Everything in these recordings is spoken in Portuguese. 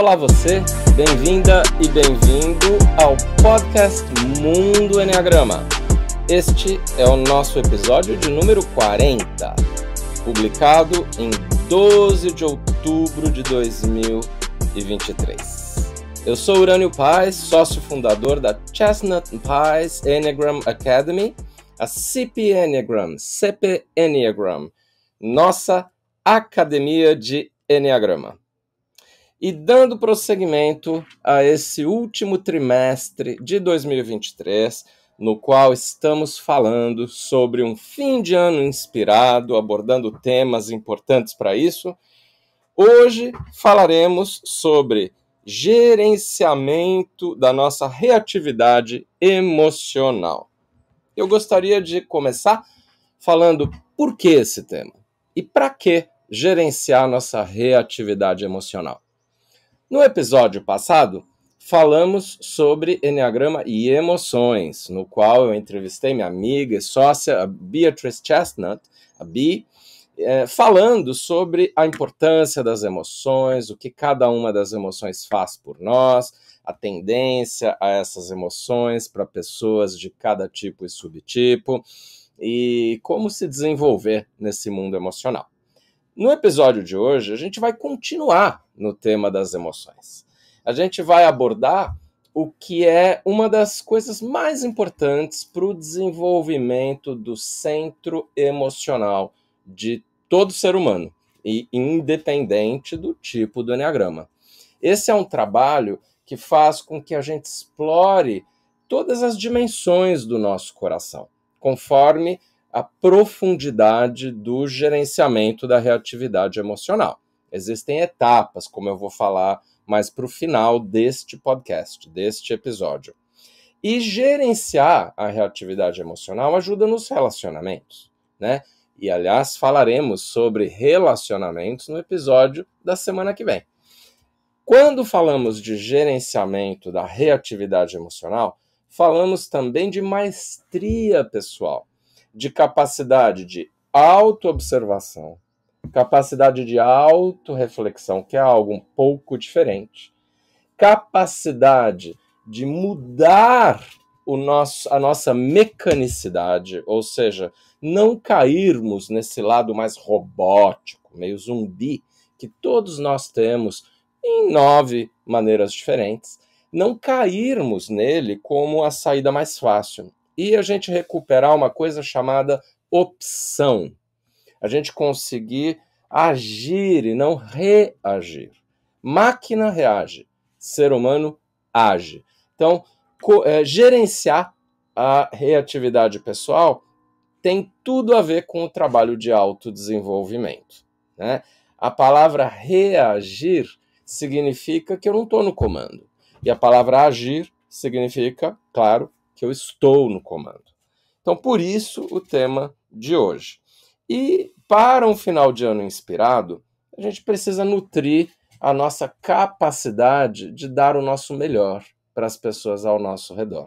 Olá você, bem-vinda e bem-vindo ao podcast Mundo Enneagrama. Este é o nosso episódio de número 40, publicado em 12 de outubro de 2023. Eu sou Urânio Paz, sócio fundador da Chestnut Paz Enneagram Academy, a CP Enneagram, nossa academia de Enneagrama. E dando prosseguimento a esse último trimestre de 2023, no qual estamos falando sobre um fim de ano inspirado, abordando temas importantes para isso, hoje falaremos sobre gerenciamento da nossa reatividade emocional. Eu gostaria de começar falando por que esse tema e para que gerenciar nossa reatividade emocional. No episódio passado, falamos sobre Enneagrama e emoções, no qual eu entrevistei minha amiga e sócia, a Beatrice Chestnut, a Bi, falando sobre a importância das emoções, o que cada uma das emoções faz por nós, a tendência a essas emoções para pessoas de cada tipo e subtipo, e como se desenvolver nesse mundo emocional. No episódio de hoje, a gente vai continuar no tema das emoções. A gente vai abordar o que é uma das coisas mais importantes para o desenvolvimento do centro emocional de todo ser humano, e independente do tipo do Enneagrama. Esse é um trabalho que faz com que a gente explore todas as dimensões do nosso coração, conforme a profundidade do gerenciamento da reatividade emocional. Existem etapas, como eu vou falar mais para o final deste podcast, deste episódio. E gerenciar a reatividade emocional ajuda nos relacionamentos, né? E, aliás, falaremos sobre relacionamentos no episódio da semana que vem. Quando falamos de gerenciamento da reatividade emocional, falamos também de maestria pessoal, de capacidade de autoobservação, capacidade de autorreflexão, que é algo um pouco diferente, capacidade de mudar a nossa mecanicidade, ou seja, não cairmos nesse lado mais robótico, meio zumbi, que todos nós temos em 9 maneiras diferentes, não cairmos nele como a saída mais fácil. E a gente recuperar uma coisa chamada opção. A gente conseguir agir e não reagir. Máquina reage, ser humano age. Então, gerenciar a reatividade pessoal tem tudo a ver com o trabalho de autodesenvolvimento, né? A palavra reagir significa que eu não estou no comando. E a palavra agir significa, claro, que eu estou no comando. Então, por isso, o tema de hoje. E para um final de ano inspirado, a gente precisa nutrir a nossa capacidade de dar o nosso melhor para as pessoas ao nosso redor.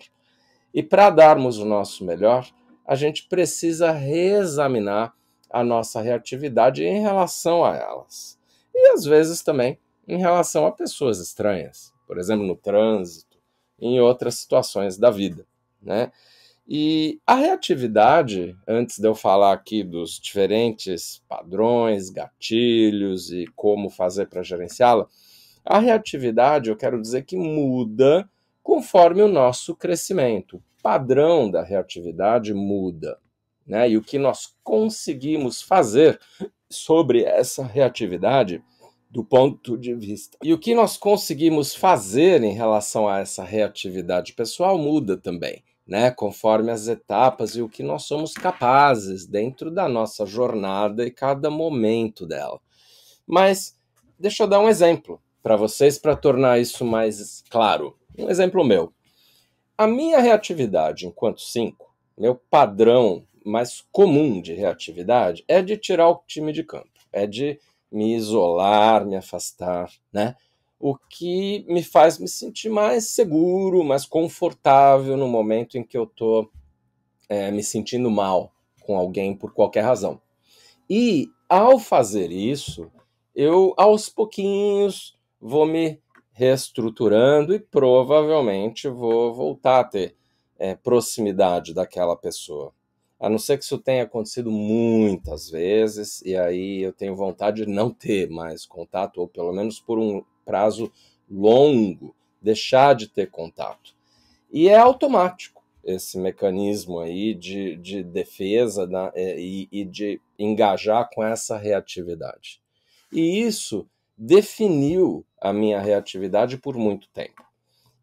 E para darmos o nosso melhor, a gente precisa reexaminar a nossa reatividade em relação a elas. E às vezes também em relação a pessoas estranhas, por exemplo, no trânsito, em outras situações da vida, né? E a reatividade, antes de eu falar aqui dos diferentes padrões, gatilhos e como fazer para gerenciá-la, a reatividade, eu quero dizer que muda conforme o nosso crescimento. O padrão da reatividade muda, né? E o que nós conseguimos fazer sobre essa reatividade do ponto de vista. E o que nós conseguimos fazer em relação a essa reatividade pessoal muda também, né? Conforme as etapas e o que nós somos capazes dentro da nossa jornada e cada momento dela. Mas deixa eu dar um exemplo para vocês para tornar isso mais claro. Um exemplo meu. A minha reatividade enquanto 5, meu padrão mais comum de reatividade é de tirar o time de campo, é de me isolar, me afastar, né? O que me faz me sentir mais seguro, mais confortável no momento em que eu estou me sentindo mal com alguém por qualquer razão. E, ao fazer isso, eu, aos pouquinhos, vou me reestruturando e provavelmente vou voltar a ter proximidade daquela pessoa. A não ser que isso tenha acontecido muitas vezes, e aí eu tenho vontade de não ter mais contato, ou pelo menos por um prazo longo, deixar de ter contato. E é automático esse mecanismo aí de defesa, né, e de engajar com essa reatividade. E isso definiu a minha reatividade por muito tempo.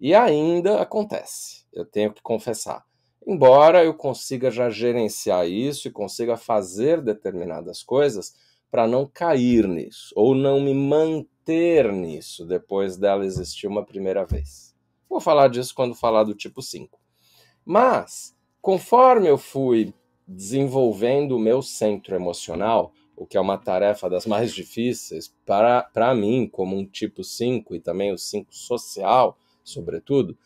E ainda acontece, eu tenho que confessar. Embora eu consiga já gerenciar isso e consiga fazer determinadas coisas para não cair nisso, ou não me manter nisso depois dela existir uma primeira vez. Vou falar disso quando falar do tipo 5. Mas, conforme eu fui desenvolvendo o meu centro emocional, o que é uma tarefa das mais difíceis para mim, como um tipo 5 e também o 5 social, sobretudo,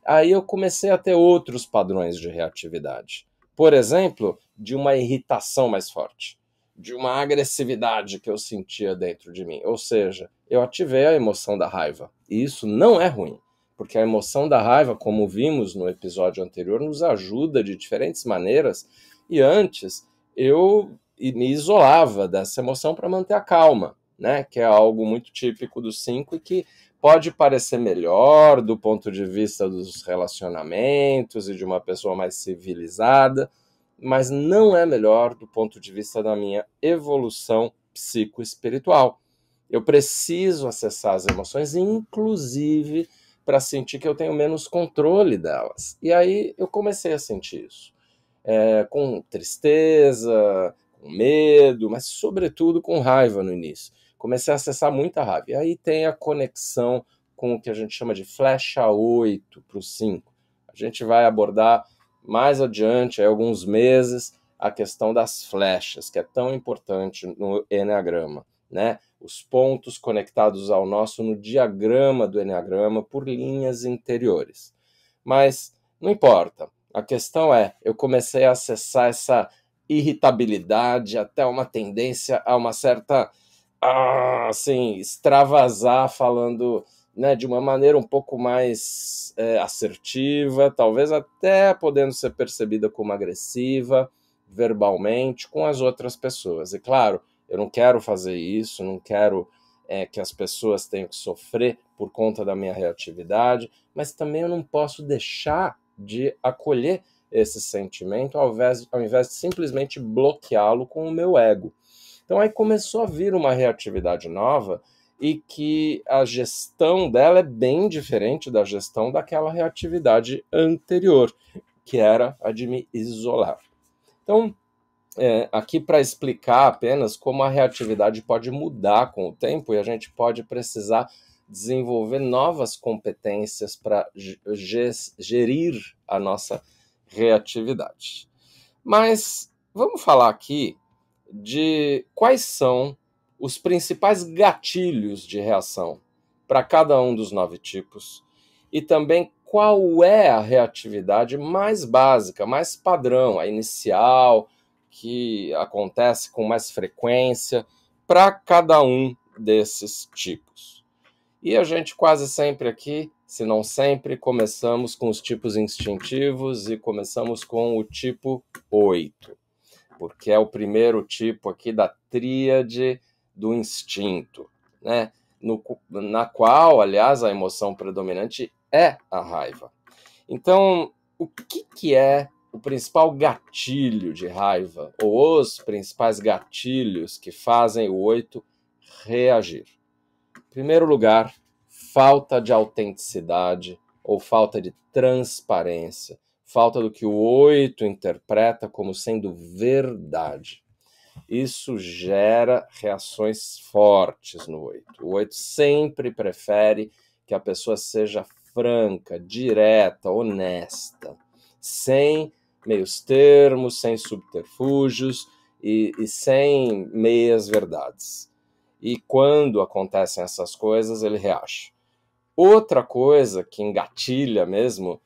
aí eu comecei a ter outros padrões de reatividade. Por exemplo, de uma irritação mais forte, de uma agressividade que eu sentia dentro de mim. Ou seja, eu ativei a emoção da raiva. E isso não é ruim, porque a emoção da raiva, como vimos no episódio anterior, nos ajuda de diferentes maneiras. E antes, eu me isolava dessa emoção para manter a calma, né? Que é algo muito típico do 5 e que pode parecer melhor do ponto de vista dos relacionamentos e de uma pessoa mais civilizada, mas não é melhor do ponto de vista da minha evolução psicoespiritual. Eu preciso acessar as emoções, inclusive para sentir que eu tenho menos controle delas. E aí eu comecei a sentir isso. Com tristeza, com medo, mas sobretudo com raiva no início. Comecei a acessar muita raiva. E aí tem a conexão com o que a gente chama de flecha 8 para o 5. A gente vai abordar mais adiante, aí, alguns meses, a questão das flechas, que é tão importante no Eneagrama, né? Os pontos conectados ao nosso no diagrama do Eneagrama por linhas interiores. Mas não importa. A questão é, eu comecei a acessar essa irritabilidade, até uma tendência a uma certa, assim, extravasar falando, né, de uma maneira um pouco mais assertiva, talvez até podendo ser percebida como agressiva, verbalmente, com as outras pessoas. E claro, eu não quero fazer isso, não quero que as pessoas tenham que sofrer por conta da minha reatividade, mas também eu não posso deixar de acolher esse sentimento ao invés de simplesmente bloqueá-lo com o meu ego. Então aí começou a vir uma reatividade nova e que a gestão dela é bem diferente da gestão daquela reatividade anterior, que era a de me isolar. Então, aqui para explicar apenas como a reatividade pode mudar com o tempo e a gente pode precisar desenvolver novas competências para gerir a nossa reatividade. Mas vamos falar aqui de quais são os principais gatilhos de reação para cada um dos 9 tipos e também qual é a reatividade mais básica, mais padrão, a inicial, que acontece com mais frequência para cada um desses tipos. E a gente quase sempre aqui, se não sempre, começamos com os tipos instintivos e começamos com o tipo 8, porque é o primeiro tipo aqui da tríade do instinto, né? Na qual, aliás, a emoção predominante é a raiva. Então, o que é o principal gatilho de raiva, ou os principais gatilhos que fazem o 8 reagir? Em primeiro lugar, falta de autenticidade ou falta de transparência, falta do que o 8 interpreta como sendo verdade. Isso gera reações fortes no 8. O 8 sempre prefere que a pessoa seja franca, direta, honesta, sem meios termos, sem subterfúgios e sem meias verdades. E quando acontecem essas coisas, ele reage. Outra coisa que engatilha mesmo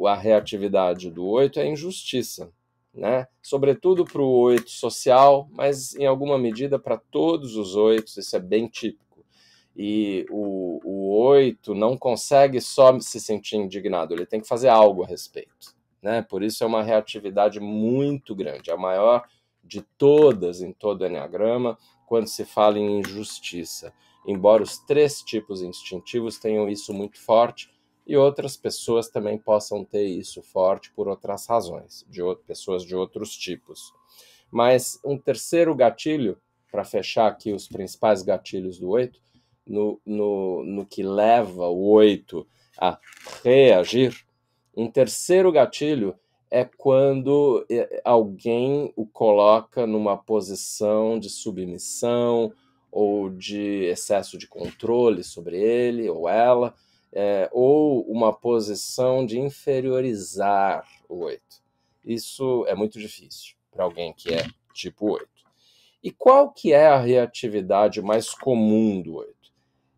a reatividade do 8 é a injustiça, né? Sobretudo para o 8 social, mas em alguma medida para todos os 8, isso é bem típico. E o 8 não consegue só se sentir indignado, ele tem que fazer algo a respeito, né? Por isso é uma reatividade muito grande, a maior de todas em todo o Enneagrama, quando se fala em injustiça. Embora os 3 tipos instintivos tenham isso muito forte, e outras pessoas também possam ter isso forte por outras razões, pessoas de outros tipos. Mas um terceiro gatilho, para fechar aqui os principais gatilhos do 8, no que leva o 8 a reagir, um terceiro gatilho é quando alguém o coloca numa posição de submissão ou de excesso de controle sobre ele ou ela, ou uma posição de inferiorizar o 8. Isso é muito difícil para alguém que é tipo 8. E qual que é a reatividade mais comum do 8?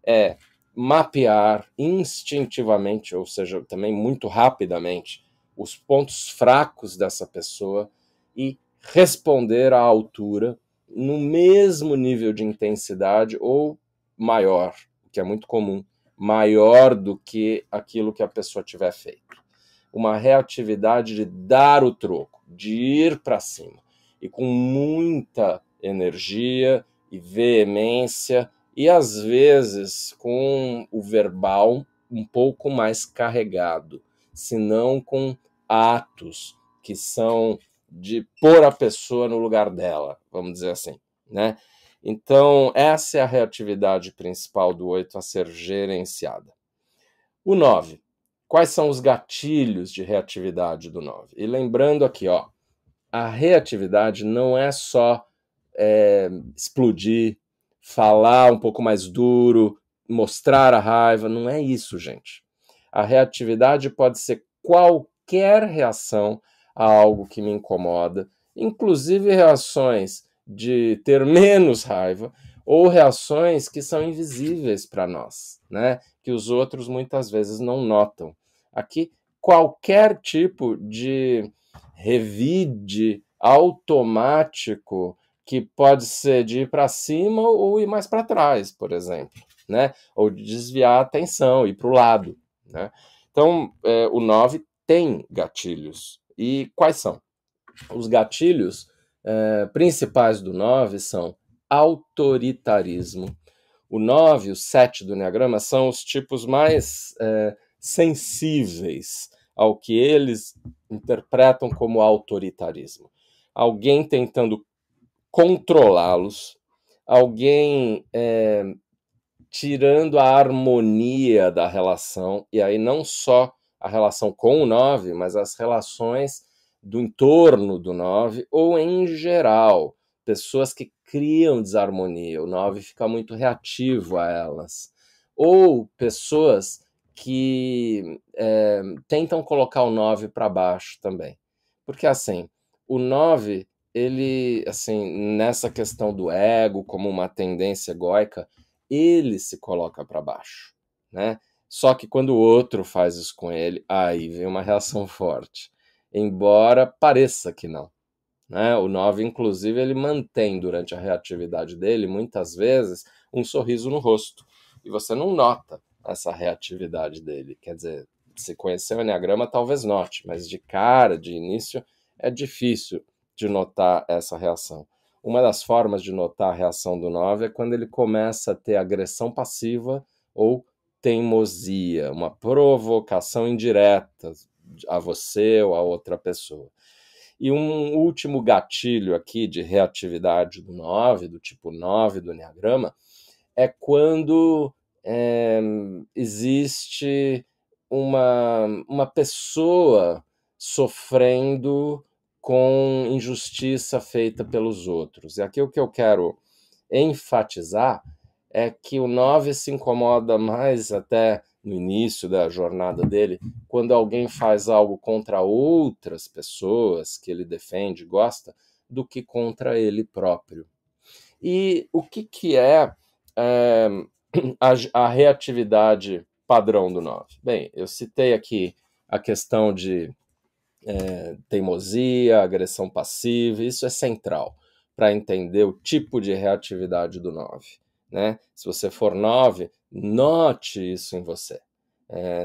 É mapear instintivamente, ou seja, também muito rapidamente, os pontos fracos dessa pessoa e responder à altura no mesmo nível de intensidade ou maior, o que é muito comum, maior do que aquilo que a pessoa tiver feito. Uma reatividade de dar o troco, de ir para cima, e com muita energia e veemência, e às vezes com o verbal um pouco mais carregado, se não com atos que são de pôr a pessoa no lugar dela, vamos dizer assim, né? Então, essa é a reatividade principal do 8 a ser gerenciada. O 9. Quais são os gatilhos de reatividade do 9? E lembrando aqui, ó, a reatividade não é só explodir, falar um pouco mais duro, mostrar a raiva, não é isso, gente. A reatividade pode ser qualquer reação a algo que me incomoda, inclusive reações de ter menos raiva ou reações que são invisíveis para nós, né? Que os outros muitas vezes não notam. Aqui, qualquer tipo de revide automático que pode ser de ir para cima ou ir mais para trás, por exemplo, né? Ou de desviar a atenção, ir para o lado, né? Então, o 9 tem gatilhos. E quais são? Os gatilhos principais do 9 são autoritarismo. O 9 e o 7 do Enneagrama são os tipos mais sensíveis ao que eles interpretam como autoritarismo. Alguém tentando controlá-los, alguém tirando a harmonia da relação, e aí não só a relação com o 9, mas as relações do entorno do 9, ou em geral, pessoas que criam desarmonia, o 9 fica muito reativo a elas, ou pessoas que tentam colocar o 9 para baixo também. Porque assim, o 9, ele, assim, nessa questão do ego, como uma tendência egóica, ele se coloca para baixo, né? Só que quando o outro faz isso com ele, aí vem uma reação forte. Embora pareça que não, né? O 9, inclusive, ele mantém durante a reatividade dele, muitas vezes, um sorriso no rosto. E você não nota essa reatividade dele. Quer dizer, se conhecer o Enneagrama, talvez note, mas de cara, de início, é difícil de notar essa reação. Uma das formas de notar a reação do 9 é quando ele começa a ter agressão passiva ou teimosia, uma provocação indireta a você ou a outra pessoa. E um último gatilho aqui de reatividade do 9, do tipo 9 do Enneagrama, é quando existe uma pessoa sofrendo com injustiça feita pelos outros. E aqui o que eu quero enfatizar é que o 9 se incomoda mais até no início da jornada dele, quando alguém faz algo contra outras pessoas que ele defende e gosta, do que contra ele próprio. E o que é a reatividade padrão do 9? Bem, eu citei aqui a questão de teimosia, agressão passiva, isso é central para entender o tipo de reatividade do 9. né? Se você for 9, note isso em você.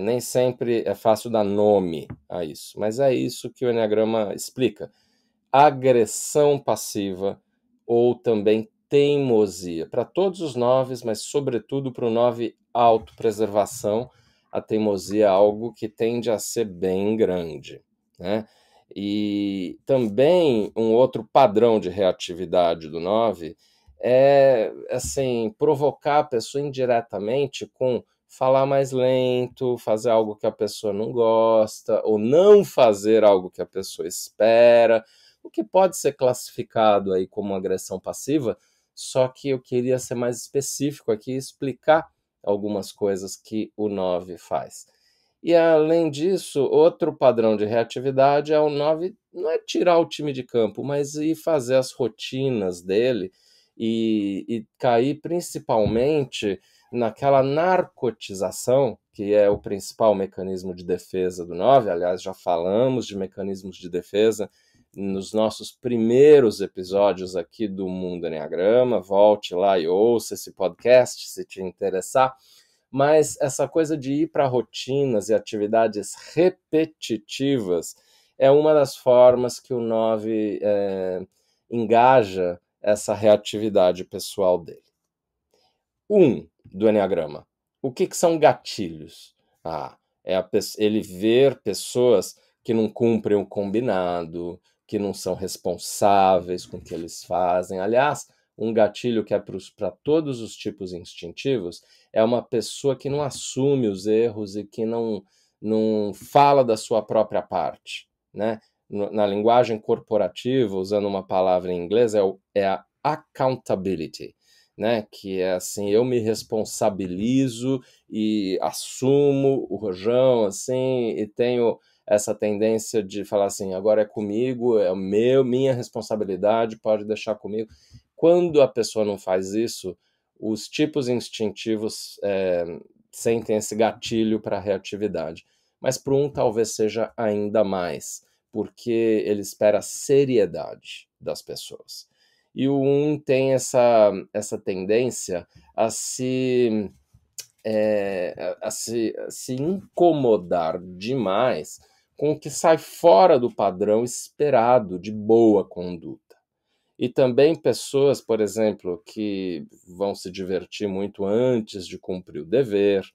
Nem sempre é fácil dar nome a isso, mas é isso que o Eneagrama explica. Agressão passiva ou também teimosia. Para todos os 9, mas sobretudo para o 9, autopreservação, a teimosia é algo que tende a ser bem grande, né? E também um outro padrão de reatividade do 9 é, assim, provocar a pessoa indiretamente com falar mais lento, fazer algo que a pessoa não gosta, ou não fazer algo que a pessoa espera, o que pode ser classificado aí como agressão passiva, só que eu queria ser mais específico aqui e explicar algumas coisas que o 9 faz. E além disso, outro padrão de reatividade é o 9, não é tirar o time de campo, mas ir fazer as rotinas dele e cair principalmente naquela narcotização, que é o principal mecanismo de defesa do 9. Aliás, já falamos de mecanismos de defesa nos nossos primeiros episódios aqui do Mundo Eneagrama. Volte lá e ouça esse podcast se te interessar. Mas essa coisa de ir para rotinas e atividades repetitivas é uma das formas que o 9 engaja essa reatividade pessoal dele. 1 do Eneagrama. O que são gatilhos? Ele ver pessoas que não cumprem o combinado, que não são responsáveis com o que eles fazem. Aliás, um gatilho que é para todos os tipos instintivos é uma pessoa que não assume os erros e que não fala da sua própria parte, né? Na linguagem corporativa, usando uma palavra em inglês, é a accountability, né? Que é assim, eu me responsabilizo e assumo o rojão, assim, e tenho essa tendência de falar assim, agora é comigo, é minha responsabilidade, pode deixar comigo. Quando a pessoa não faz isso, os tipos instintivos sentem esse gatilho para a reatividade. Mas para um talvez seja ainda mais, porque ele espera a seriedade das pessoas. E o 1 tem essa tendência a se incomodar demais com o que sai fora do padrão esperado de boa conduta. E também pessoas, por exemplo, que vão se divertir muito antes de cumprir o dever,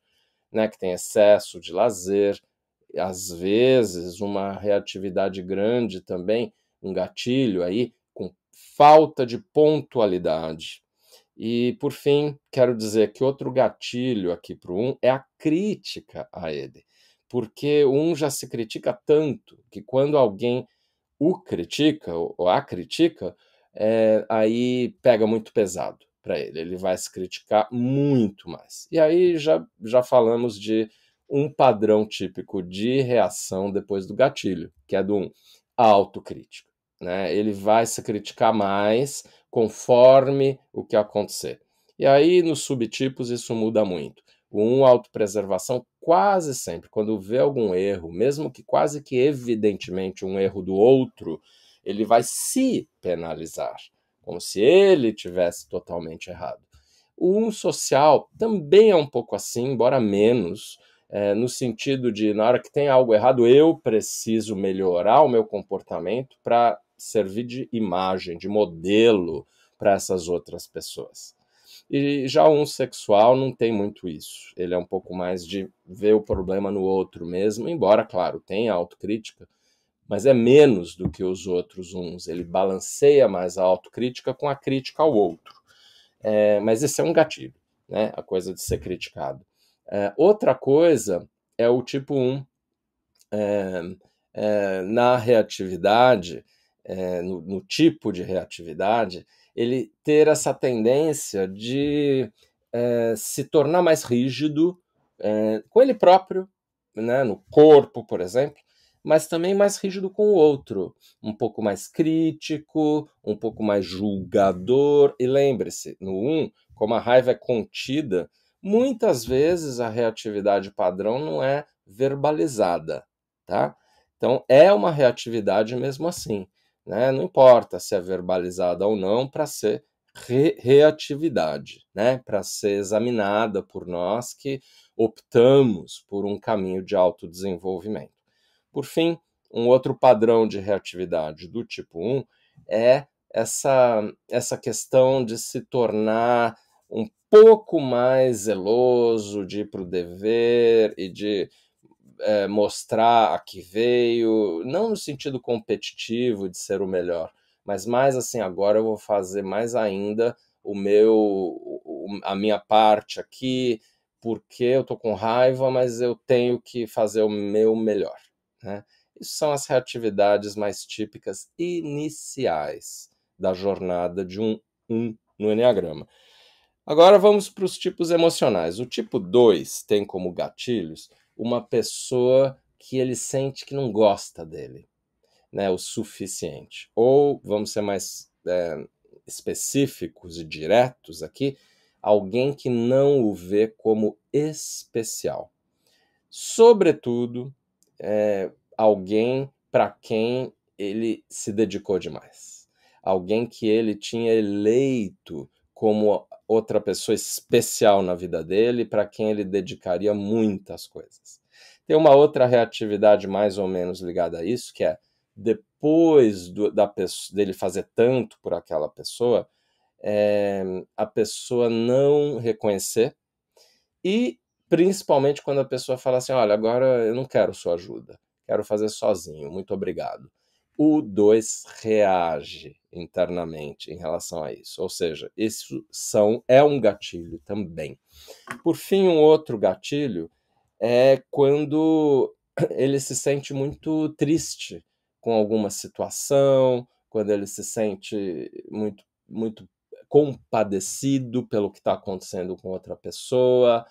né, que tem excesso de lazer, às vezes uma reatividade grande também, um gatilho aí, com falta de pontualidade. E, por fim, quero dizer que outro gatilho aqui para o 1 é a crítica a ele. Porque o 1 já se critica tanto que quando alguém o critica ou a critica, aí pega muito pesado para ele. Ele vai se criticar muito mais. E aí já falamos de um padrão típico de reação depois do gatilho, que é do 1, a autocrítica, né? Ele vai se criticar mais conforme o que acontecer. E aí, nos subtipos, isso muda muito. O 1, autopreservação, quase sempre, quando vê algum erro, mesmo que quase que evidentemente um erro do outro, ele vai se penalizar, como se ele tivesse totalmente errado. O 1 social também é um pouco assim, embora menos, no sentido de, na hora que tem algo errado, eu preciso melhorar o meu comportamento para servir de imagem, de modelo para essas outras pessoas. E já o 1 sexual não tem muito isso. Ele é um pouco mais de ver o problema no outro mesmo, embora, claro, tenha autocrítica, mas é menos do que os outros 1s. Ele balanceia mais a autocrítica com a crítica ao outro. Mas esse é um gatilho, né? A coisa de ser criticado. Outra coisa é o tipo 1, na reatividade, no tipo de reatividade, ele ter essa tendência de se tornar mais rígido com ele próprio, né, no corpo, por exemplo, mas também mais rígido com o outro, um pouco mais crítico, um pouco mais julgador. E lembre-se, no 1, como a raiva é contida, muitas vezes a reatividade padrão não é verbalizada, tá? Então é uma reatividade mesmo assim, né? Não importa se é verbalizada ou não para ser reatividade, né, para ser examinada por nós que optamos por um caminho de autodesenvolvimento. Por fim, um outro padrão de reatividade do tipo 1 é essa questão de se tornar um pouco mais zeloso, de ir para o dever e de mostrar a que veio, não no sentido competitivo de ser o melhor, mas mais assim, agora eu vou fazer mais ainda a minha parte aqui, porque eu tô com raiva, mas eu tenho que fazer o meu melhor, né? Isso são as reatividades mais típicas iniciais da jornada de um no Enneagrama. Agora vamos para os tipos emocionais. O tipo 2 tem como gatilhos uma pessoa que ele sente que não gosta dele, né, o suficiente. Ou, vamos ser mais específicos e diretos aqui, alguém que não o vê como especial. Sobretudo, alguém para quem ele se dedicou demais. Alguém que ele tinha eleito como outra pessoa especial na vida dele, para quem ele dedicaria muitas coisas. Tem uma outra reatividade mais ou menos ligada a isso, que é depois dele fazer tanto por aquela pessoa, a pessoa não reconhecer e principalmente quando a pessoa fala assim, olha, agora eu não quero sua ajuda, quero fazer sozinho, muito obrigado. O 2 reage internamente em relação a isso, ou seja, isso é um gatilho também. Por fim, um outro gatilho é quando ele se sente muito triste com alguma situação, quando ele se sente muito compadecido pelo que está acontecendo com outra pessoa,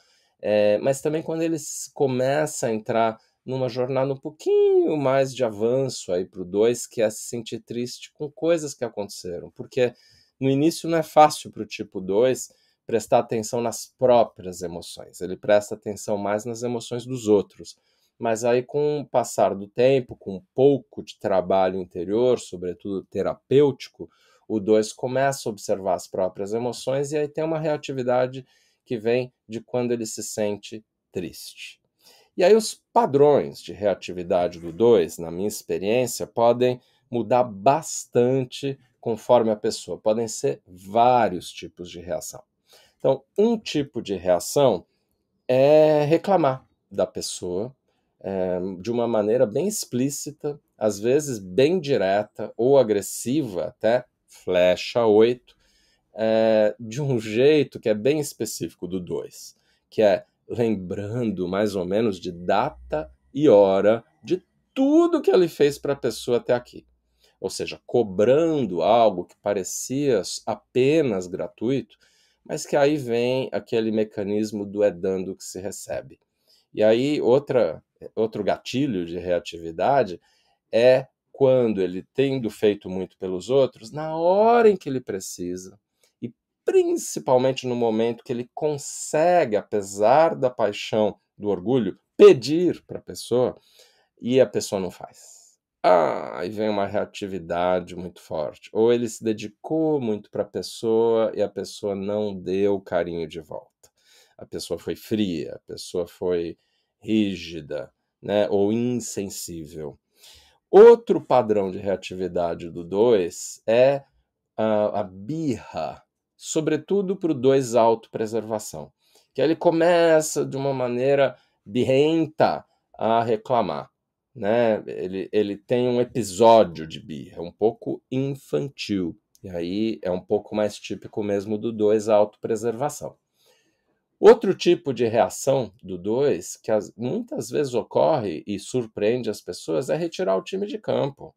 mas também quando ele começa a entrar numa jornada um pouquinho mais de avanço aí para o 2, que é se sentir triste com coisas que aconteceram, porque no início não é fácil para o tipo 2 prestar atenção nas próprias emoções, ele presta atenção mais nas emoções dos outros. Mas aí, com o passar do tempo, com um pouco de trabalho interior, sobretudo terapêutico, o 2 começa a observar as próprias emoções e aí tem uma reatividade que vem de quando ele se sente triste. E aí os padrões de reatividade do 2, na minha experiência, podem mudar bastante conforme a pessoa. Podem ser vários tipos de reação. Então, um tipo de reação é reclamar da pessoa de uma maneira bem explícita, às vezes bem direta ou agressiva, até flecha 8, de um jeito que é bem específico do 2, que é lembrando mais ou menos de data e hora de tudo que ele fez para a pessoa até aqui. Ou seja, cobrando algo que parecia apenas gratuito, mas que aí vem aquele mecanismo do é dando que se recebe. E aí outro gatilho de reatividade é quando ele, tendo feito muito pelos outros, na hora em que ele precisa, e principalmente no momento que ele consegue, apesar da paixão, do orgulho, pedir para a pessoa, e a pessoa não faz. Aí vem uma reatividade muito forte. Ou ele se dedicou muito para a pessoa e a pessoa não deu carinho de volta. A pessoa foi fria, a pessoa foi rígida, né? Ou insensível. Outro padrão de reatividade do 2 é a birra, sobretudo para o 2 autopreservação, que aí ele começa de uma maneira birrenta a reclamar, né? Ele tem um episódio de birra, um pouco infantil, e aí é um pouco mais típico mesmo do 2 autopreservação. Outro tipo de reação do 2, que muitas vezes ocorre e surpreende as pessoas, é retirar o time de campo,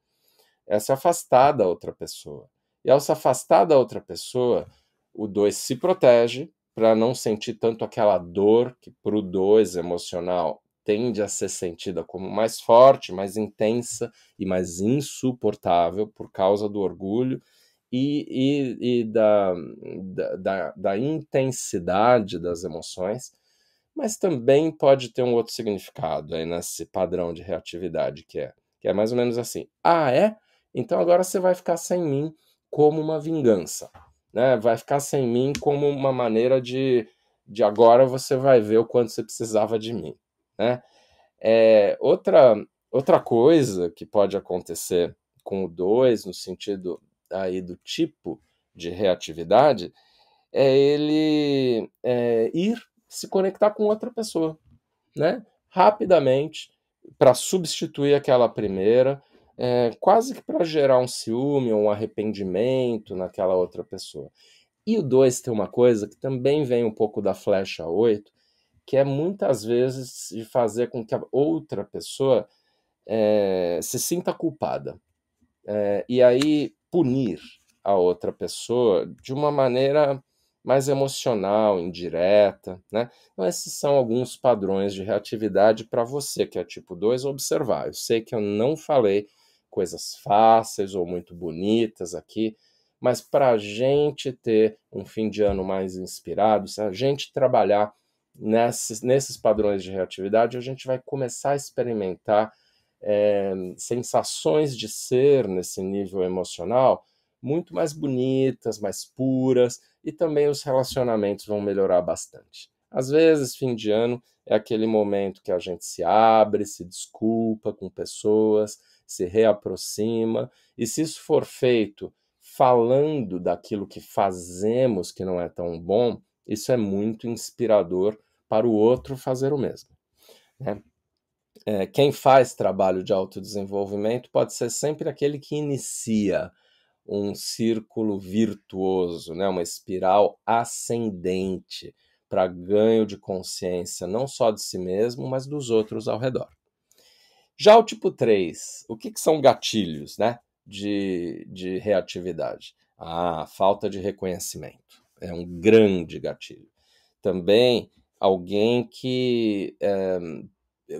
é se afastar da outra pessoa. E ao se afastar da outra pessoa, o 2 se protege para não sentir tanto aquela dor que para o 2 emocional tende a ser sentida como mais forte, mais intensa e mais insuportável por causa do orgulho e da intensidade das emoções, mas também pode ter um outro significado aí nesse padrão de reatividade, que é mais ou menos assim: ah, é? Então agora você vai ficar sem mim como uma vingança, né? Vai ficar sem mim como uma maneira de agora você vai ver o quanto você precisava de mim, né? Outra coisa que pode acontecer com o 2, no sentido aí do tipo de reatividade, é ele ir se conectar com outra pessoa, né? Rapidamente, para substituir aquela primeira, quase que para gerar um ciúme ou um arrependimento naquela outra pessoa. E o 2 tem uma coisa que também vem um pouco da flecha 8, que é muitas vezes de fazer com que a outra pessoa se sinta culpada. E aí punir a outra pessoa de uma maneira mais emocional, indireta, né? Então, esses são alguns padrões de reatividade para você, que é tipo 2, observar. Eu sei que eu não falei coisas fáceis ou muito bonitas aqui, mas para a gente ter um fim de ano mais inspirado, se a gente trabalhar nesses padrões de reatividade, a gente vai começar a experimentar sensações de ser nesse nível emocional muito mais bonitas, mais puras, e também os relacionamentos vão melhorar bastante. Às vezes, fim de ano é aquele momento que a gente se abre, se desculpa com pessoas, se reaproxima, e se isso for feito falando daquilo que fazemos que não é tão bom, isso é muito inspirador para o outro fazer o mesmo, né? Quem faz trabalho de autodesenvolvimento pode ser sempre aquele que inicia um círculo virtuoso, né? Uma espiral ascendente para ganho de consciência, não só de si mesmo, mas dos outros ao redor. Já o tipo 3, o que são gatilhos, né, de reatividade? Falta de reconhecimento. É um grande gatilho. Também alguém que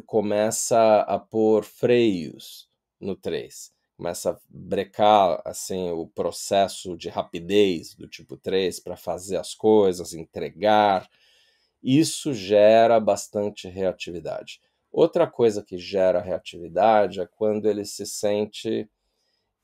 começa a pôr freios no 3, começa a brecar assim, o processo de rapidez do tipo 3 para fazer as coisas, entregar. Isso gera bastante reatividade. Outra coisa que gera reatividade é quando ele se sente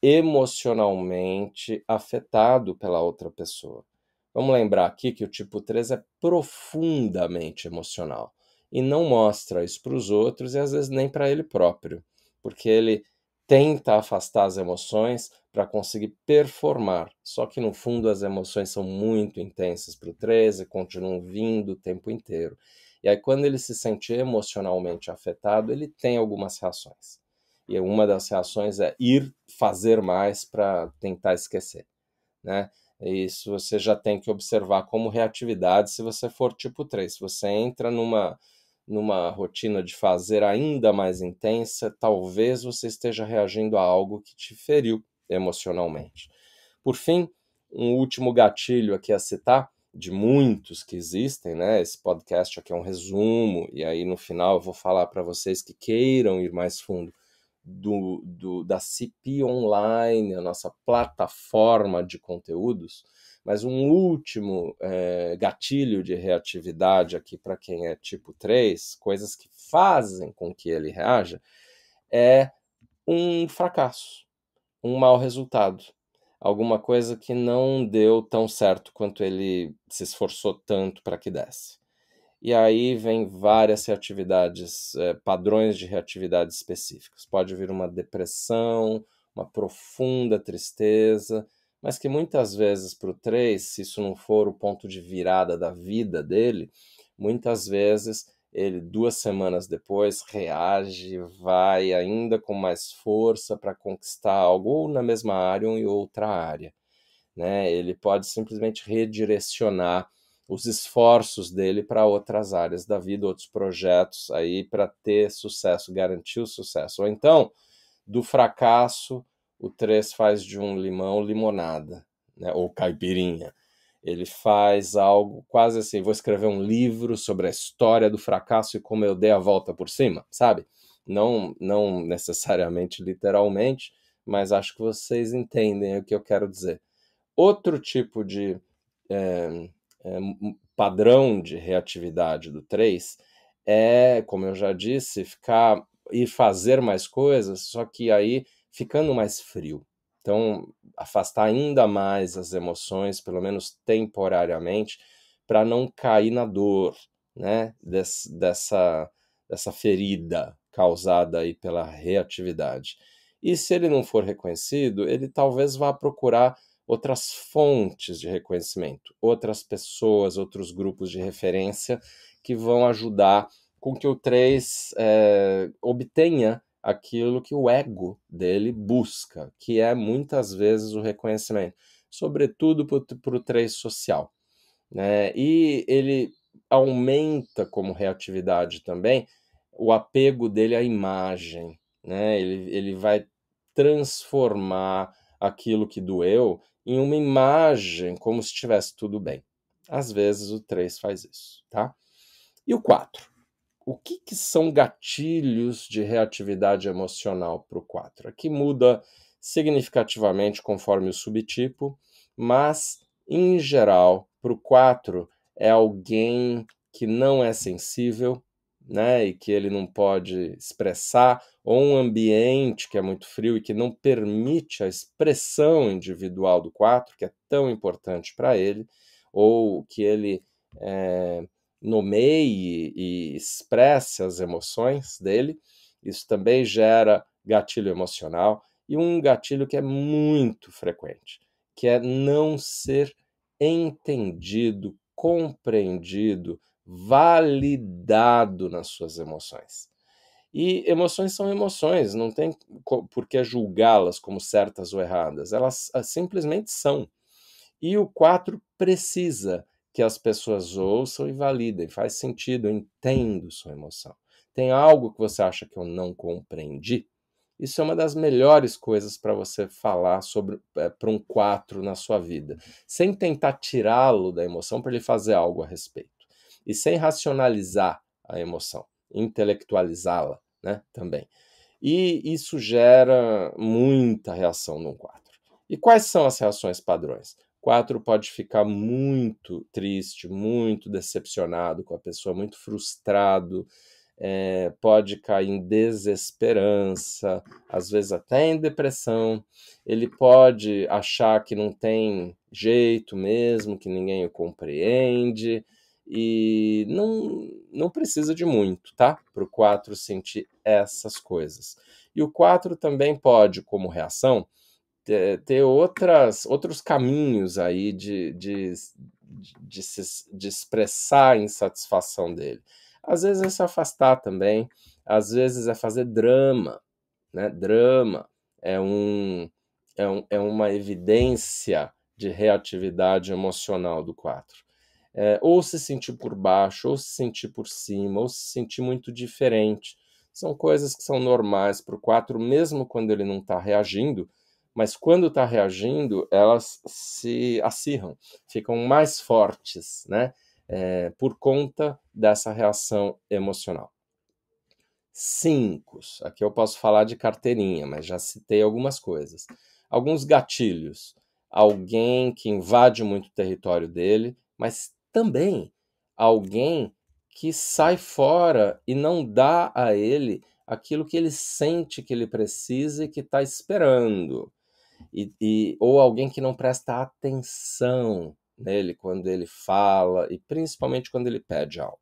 emocionalmente afetado pela outra pessoa. Vamos lembrar aqui que o tipo 3 é profundamente emocional e não mostra isso para os outros e às vezes nem para ele próprio, porque ele tenta afastar as emoções para conseguir performar, só que no fundo as emoções são muito intensas para o 3 e continuam vindo o tempo inteiro. E aí quando ele se sente emocionalmente afetado, ele tem algumas reações. E uma das reações é ir fazer mais para tentar esquecer, né? Isso você já tem que observar como reatividade se você for tipo 3. Se você entra numa rotina de fazer ainda mais intensa, talvez você esteja reagindo a algo que te feriu emocionalmente. Por fim, um último gatilho aqui a citar, de muitos que existem, né? Esse podcast aqui é um resumo, e aí no final eu vou falar para vocês que queiram ir mais fundo da CP Online, a nossa plataforma de conteúdos, mas um último gatilho de reatividade aqui para quem é tipo 3, coisas que fazem com que ele reaja, é um fracasso, um mau resultado, alguma coisa que não deu tão certo quanto ele se esforçou tanto para que desse. E aí vem várias reatividades, padrões de reatividade específicos. Pode vir uma depressão, uma profunda tristeza, mas que muitas vezes para o 3, se isso não for o ponto de virada da vida dele, muitas vezes ele 2 semanas depois reage, vai ainda com mais força para conquistar algo ou na mesma área ou em outra área, né? Ele pode simplesmente redirecionar os esforços dele para outras áreas da vida, outros projetos aí para ter sucesso, garantir o sucesso. Ou então, do fracasso, o 3 faz de um limão limonada, né? Ou caipirinha. Ele faz algo quase assim, vou escrever um livro sobre a história do fracasso e como eu dei a volta por cima, sabe? Não necessariamente literalmente, mas acho que vocês entendem o que eu quero dizer. Outro tipo de padrão de reatividade do 3 é, como eu já disse, ir fazer mais coisas, só que aí ficando mais frio, Então, afastar ainda mais as emoções, pelo menos temporariamente, para não cair na dor, né, dessa ferida causada aí pela reatividade. E se ele não for reconhecido, ele talvez vá procurar outras fontes de reconhecimento, outras pessoas, outros grupos de referência que vão ajudar com que o 3 obtenha aquilo que o ego dele busca, que é muitas vezes o reconhecimento, sobretudo para o 3 social, né? E ele aumenta como reatividade também o apego dele à imagem, né? Ele vai transformar aquilo que doeu em uma imagem como se estivesse tudo bem. Às vezes o 3 faz isso, tá? E o 4? O que são gatilhos de reatividade emocional para o 4? Aqui muda significativamente conforme o subtipo, mas, em geral, para o 4 é alguém que não é sensível, né, e que ele não pode expressar, ou um ambiente que é muito frio e que não permite a expressão individual do 4, que é tão importante para ele, ou que ele nomeie e expresse as emoções dele. Isso também gera gatilho emocional. E um gatilho que é muito frequente, que é não ser entendido, compreendido, validado nas suas emoções. E emoções são emoções, não tem por que julgá-las como certas ou erradas, elas simplesmente são. E o 4 precisa que as pessoas ouçam e validem. Faz sentido, eu entendo sua emoção. Tem algo que você acha que eu não compreendi? Isso é uma das melhores coisas para você falar sobre para um 4 na sua vida, sem tentar tirá-lo da emoção para ele fazer algo a respeito. E sem racionalizar a emoção, intelectualizá-la, né, também. E isso gera muita reação no 4. E quais são as reações padrões? 4 pode ficar muito triste, muito decepcionado com a pessoa, muito frustrado, pode cair em desesperança, às vezes até em depressão. Ele pode achar que não tem jeito mesmo, que ninguém o compreende, e não precisa de muito, tá? Para o 4 sentir essas coisas. E o 4 também pode, como reação, ter outros caminhos aí de expressar a insatisfação dele. Às vezes é se afastar também, às vezes é fazer drama, né? Drama é, é uma evidência de reatividade emocional do 4. Ou se sentir por baixo, ou se sentir por cima, ou se sentir muito diferente. São coisas que são normais para o 4, mesmo quando ele não está reagindo, mas quando está reagindo, elas se acirram, ficam mais fortes, né? Por conta dessa reação emocional. 5. Aqui eu posso falar de carteirinha, mas já citei algumas coisas. Alguns gatilhos. Alguém que invade muito o território dele, mas também alguém que sai fora e não dá a ele aquilo que ele sente que ele precisa e que está esperando. Ou alguém que não presta atenção nele quando ele fala e principalmente quando ele pede algo.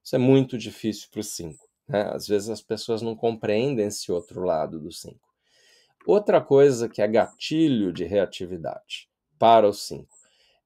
Isso é muito difícil para o 5. Né? Às vezes as pessoas não compreendem esse outro lado do 5. Outra coisa que é gatilho de reatividade para o 5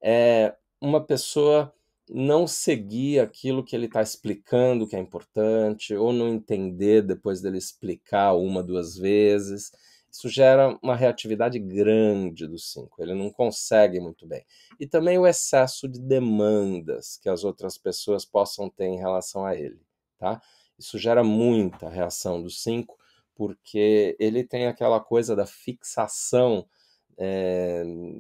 é uma pessoa não seguir aquilo que ele está explicando que é importante, ou não entender depois dele explicar uma, duas vezes. Isso gera uma reatividade grande do 5, ele não consegue muito bem. E também o excesso de demandas que as outras pessoas possam ter em relação a ele, tá? Isso gera muita reação do 5, porque ele tem aquela coisa da fixação,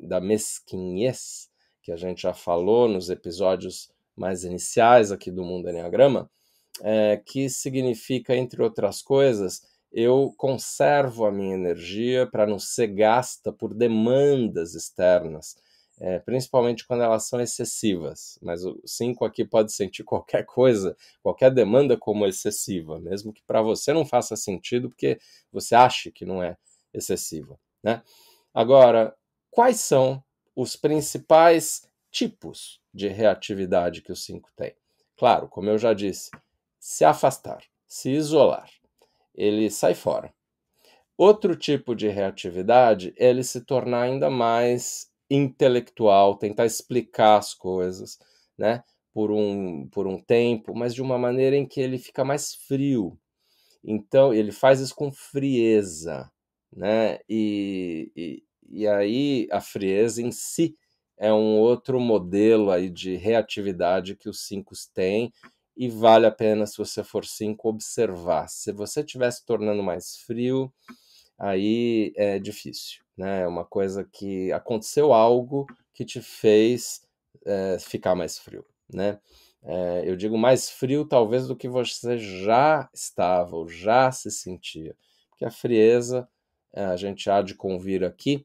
da mesquinhez, que a gente já falou nos episódios mais iniciais aqui do Mundo Enneagrama, que significa, entre outras coisas, eu conservo a minha energia para não ser gasta por demandas externas, principalmente quando elas são excessivas. Mas o 5 aqui pode sentir qualquer coisa, qualquer demanda como excessiva, mesmo que para você não faça sentido, porque você acha que não é excessiva, né? Agora, quais são os principais tipos de reatividade que o 5 tem? Claro, como eu já disse, se afastar, se isolar, ele sai fora. Outro tipo de reatividade é ele se tornar ainda mais intelectual, tentar explicar as coisas, né, por um tempo, mas de uma maneira em que ele fica mais frio. Então, ele faz isso com frieza, né? E aí a frieza em si é um outro modelo aí de reatividade que os 5 têm e vale a pena, se você for 5, observar. Se você estiver se tornando mais frio, aí é difícil, né? É uma coisa que aconteceu algo que te fez ficar mais frio, né? Eu digo mais frio talvez do que você já estava ou já se sentia, porque a frieza, a gente há de convir aqui,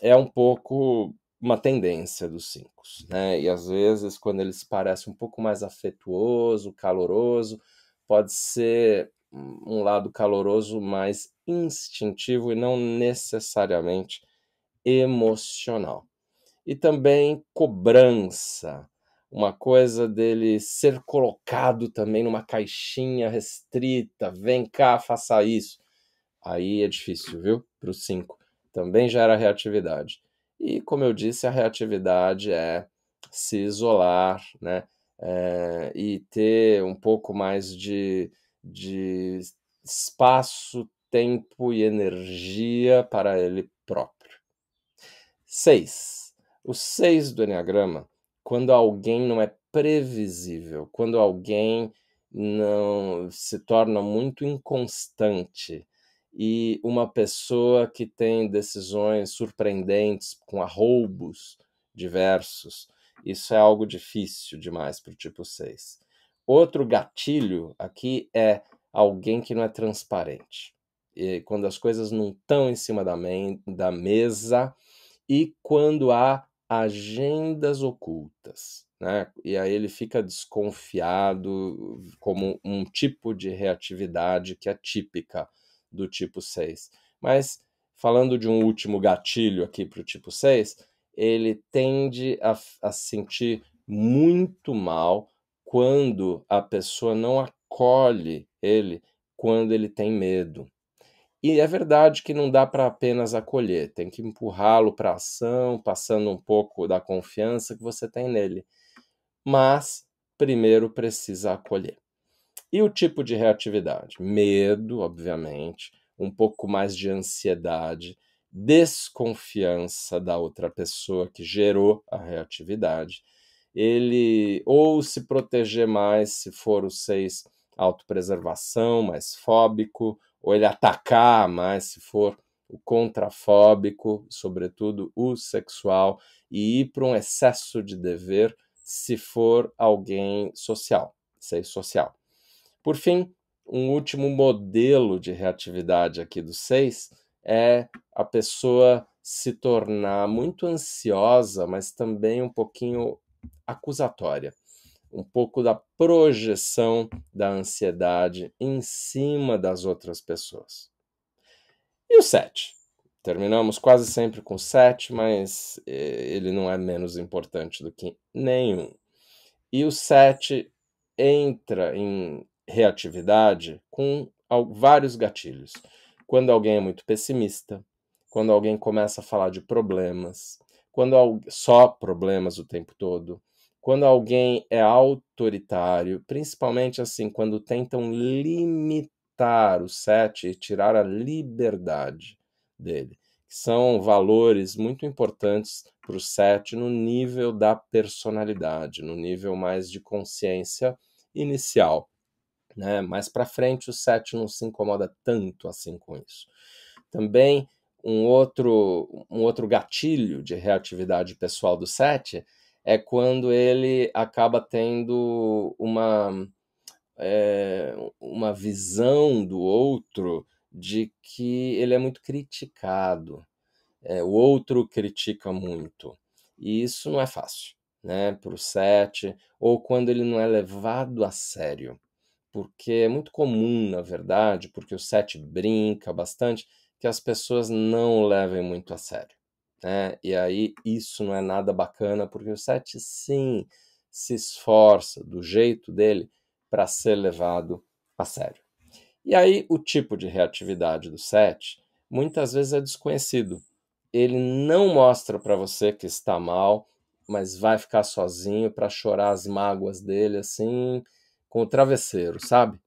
é um pouco uma tendência dos 5, né? E às vezes, quando eles parecem um pouco mais afetuoso, caloroso, pode ser um lado caloroso mais instintivo e não necessariamente emocional. E também cobrança, uma coisa dele ser colocado também numa caixinha restrita, vem cá, faça isso. Aí é difícil, viu? Para o 5. Também gera reatividade. E, como eu disse, a reatividade é se isolar, né? E ter um pouco mais de espaço, tempo e energia para ele próprio. 6. O 6 do Eneagrama, quando alguém não é previsível, quando alguém não se torna muito inconstante e uma pessoa que tem decisões surpreendentes, com arroubos diversos, isso é algo difícil demais para o tipo 6. Outro gatilho aqui é alguém que não é transparente. E quando as coisas não estão em cima da mesa, e quando há agendas ocultas, né? E aí ele fica desconfiado, como um tipo de reatividade que é típica do tipo 6. Mas, falando de um último gatilho aqui para o tipo 6, ele tende a sentir muito mal quando a pessoa não acolhe ele quando ele tem medo. E é verdade que não dá para apenas acolher, tem que empurrá-lo para ação, passando um pouco da confiança que você tem nele. Mas primeiro precisa acolher. E o tipo de reatividade? Medo, obviamente, um pouco mais de ansiedade, desconfiança da outra pessoa que gerou a reatividade. Ele ou se proteger mais, se for o 6, autopreservação, mais fóbico, ou ele atacar mais, se for o contrafóbico, sobretudo o sexual, e ir para um excesso de dever, se for alguém social, 6 social. Por fim, um último modelo de reatividade aqui do 6 é a pessoa se tornar muito ansiosa, mas também um pouquinho acusatória. Um pouco da projeção da ansiedade em cima das outras pessoas. E o 7? Terminamos quase sempre com 7, mas ele não é menos importante do que nenhum. E o 7 entra em reatividade com vários gatilhos. Quando alguém é muito pessimista, quando alguém começa a falar de problemas, quando só problemas o tempo todo, quando alguém é autoritário, principalmente assim, quando tentam limitar o 7 e tirar a liberdade dele, que são valores muito importantes para o 7 no nível da personalidade, no nível mais de consciência inicial, né? Mais para frente o 7 não se incomoda tanto assim com isso. Também um outro gatilho de reatividade pessoal do 7 é quando ele acaba tendo uma visão do outro de que ele é muito criticado, o outro critica muito. E isso não é fácil, né, para o 7, ou quando ele não é levado a sério. Porque é muito comum, na verdade, porque o 7 brinca bastante, que as pessoas não o levem muito a sério. né? E aí isso não é nada bacana, porque o 7 sim se esforça do jeito dele para ser levado a sério. E aí o tipo de reatividade do 7 muitas vezes é desconhecido. Ele não mostra para você que está mal, mas vai ficar sozinho para chorar as mágoas dele assim com o travesseiro, sabe?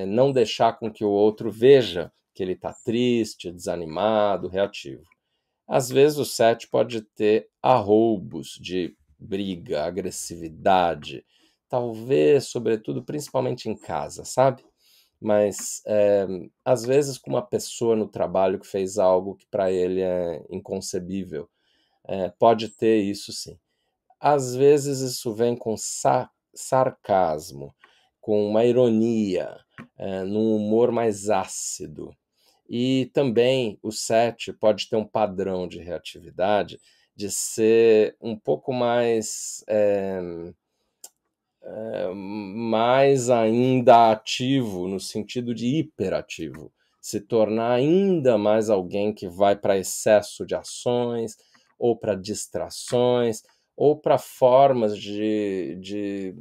Não deixar com que o outro veja que ele está triste, desanimado, reativo. Às vezes o 7 pode ter arroubos de briga, agressividade, talvez, sobretudo, principalmente em casa, sabe? Mas às vezes com uma pessoa no trabalho que fez algo que para ele é inconcebível, pode ter isso sim. Às vezes isso vem com sarcasmo, com uma ironia, num humor mais ácido. E também o 7 pode ter um padrão de reatividade de ser um pouco mais ainda ativo, no sentido de hiperativo, se tornar ainda mais alguém que vai para excesso de ações, ou para distrações, ou para formas de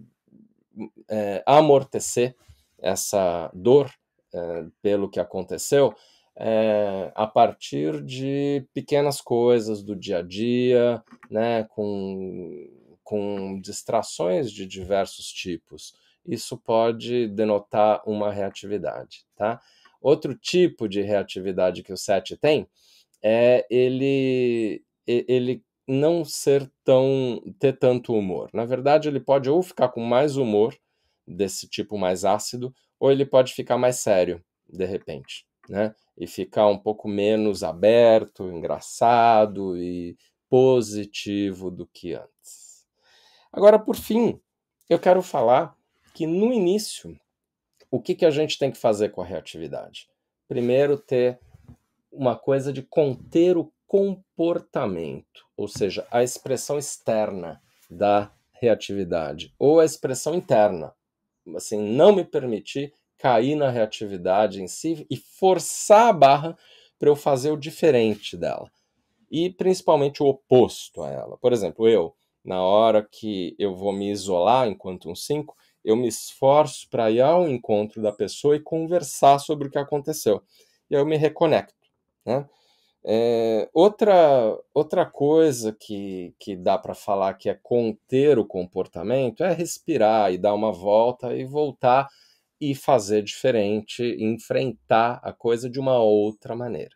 amortecer essa dor pelo que aconteceu, a partir de pequenas coisas do dia a dia, né, com distrações de diversos tipos. Isso pode denotar uma reatividade, tá? Outro tipo de reatividade que o 7 tem é ele não ter tanto humor. Na verdade, ele pode ou ficar com mais humor, desse tipo mais ácido, ou ele pode ficar mais sério, de repente, né? E ficar um pouco menos aberto, engraçado e positivo do que antes. Agora, por fim, eu quero falar que no início, o que a gente tem que fazer com a reatividade? Primeiro, ter uma coisa de conter o comportamento, ou seja, a expressão externa da reatividade, ou a expressão interna, assim, não me permitir cair na reatividade em si e forçar a barra para eu fazer o diferente dela. E principalmente o oposto a ela. Por exemplo, na hora que eu vou me isolar enquanto um 5, eu me esforço para ir ao encontro da pessoa e conversar sobre o que aconteceu. E aí eu me reconecto, né? Outra coisa que dá para falar que é conter o comportamento é respirar e dar uma volta e voltar e fazer diferente, enfrentar a coisa de uma outra maneira.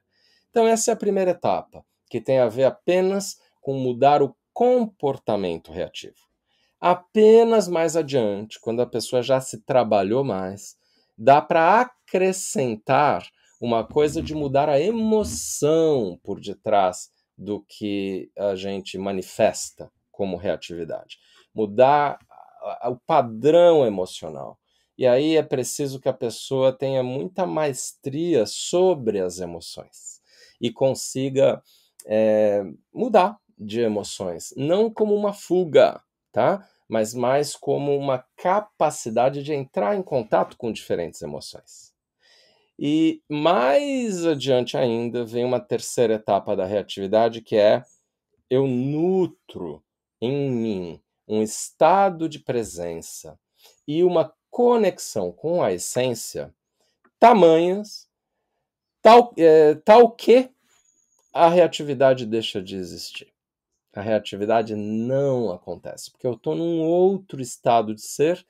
Então, essa é a primeira etapa, que tem a ver apenas com mudar o comportamento reativo. Apenas mais adiante, quando a pessoa já se trabalhou mais, dá para acrescentar uma coisa de mudar a emoção por detrás do que a gente manifesta como reatividade. Mudar o padrão emocional. E aí é preciso que a pessoa tenha muita maestria sobre as emoções e consiga mudar de emoções, não como uma fuga, tá? Mas mais como uma capacidade de entrar em contato com diferentes emoções. E mais adiante ainda vem uma terceira etapa da reatividade, que é eu nutro em mim um estado de presença e uma conexão com a essência tamanhas, tal que a reatividade deixa de existir. A reatividade não acontece, porque eu estou num outro estado de ser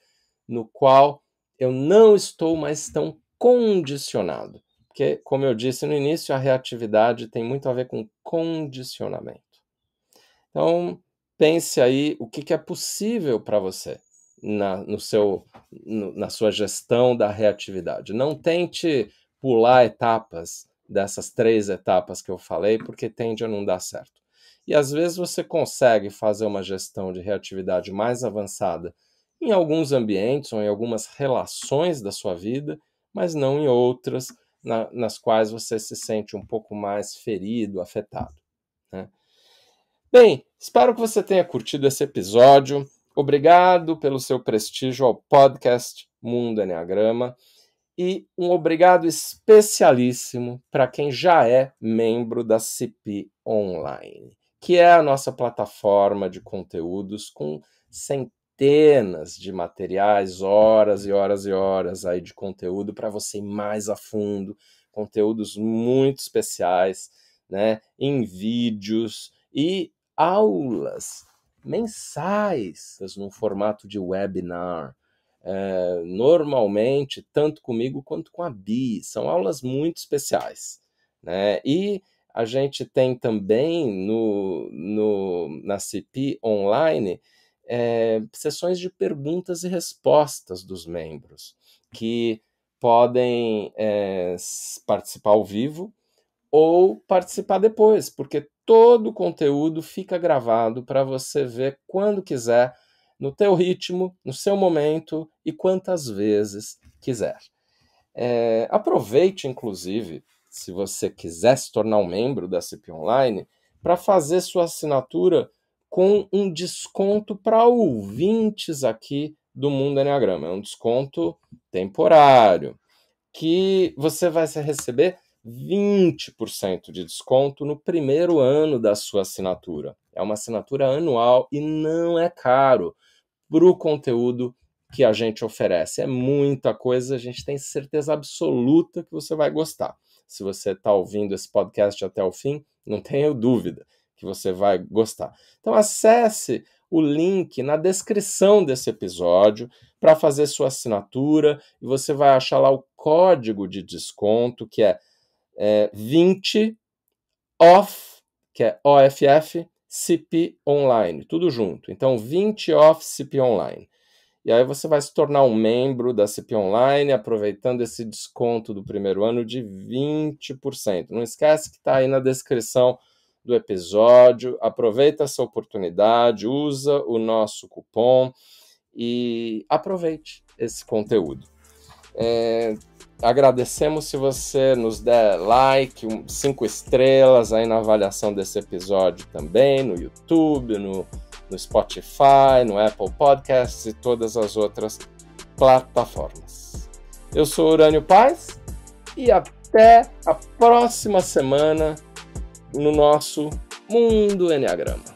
no qual eu não estou mais tão condicionado. Porque, como eu disse no início, a reatividade tem muito a ver com condicionamento. Então, pense aí o que é possível para você na sua gestão da reatividade. Não tente pular etapas dessas 3 etapas que eu falei, porque tende a não dar certo. E às vezes você consegue fazer uma gestão de reatividade mais avançada em alguns ambientes ou em algumas relações da sua vida, mas não em outras nas quais você se sente um pouco mais ferido, afetado, né? Bem, espero que você tenha curtido esse episódio. Obrigado pelo seu prestígio ao podcast Mundo Enneagrama. E um obrigado especialíssimo para quem já é membro da CP Online, que é a nossa plataforma de conteúdos com centenas de materiais, horas e horas e horas aí de conteúdo para você ir mais a fundo, conteúdos muito especiais, né, em vídeos e aulas mensais, num formato de webinar. Normalmente, tanto comigo quanto com a Bi, são aulas muito especiais, né? E a gente tem também na CP Online sessões de perguntas e respostas dos membros, que podem participar ao vivo ou participar depois, porque todo o conteúdo fica gravado para você ver quando quiser, no teu ritmo, no seu momento e quantas vezes quiser. Aproveite, inclusive, se você quiser se tornar um membro da CP Online, para fazer sua assinatura com um desconto para ouvintes aqui do Mundo Enneagrama. É um desconto temporário, que você vai receber 20% de desconto no primeiro ano da sua assinatura. É uma assinatura anual e não é caro para o conteúdo que a gente oferece. É muita coisa, a gente tem certeza absoluta que você vai gostar. Se você está ouvindo esse podcast até o fim, não tenho dúvida que você vai gostar. Então acesse o link na descrição desse episódio para fazer sua assinatura e você vai achar lá o código de desconto, que é 20 off, que é OFF, CP Online, tudo junto. Então, 20 off CP Online. E aí você vai se tornar um membro da CP Online, aproveitando esse desconto do primeiro ano de 20%. Não esquece que está aí na descrição do episódio. Aproveita essa oportunidade, usa o nosso cupom e aproveite esse conteúdo. Agradecemos se você nos der like, 5 estrelas aí na avaliação desse episódio também, no YouTube, no Spotify, no Apple Podcasts e todas as outras plataformas. Eu sou Urânio Paz e até a próxima semana no nosso Mundo Enneagrama.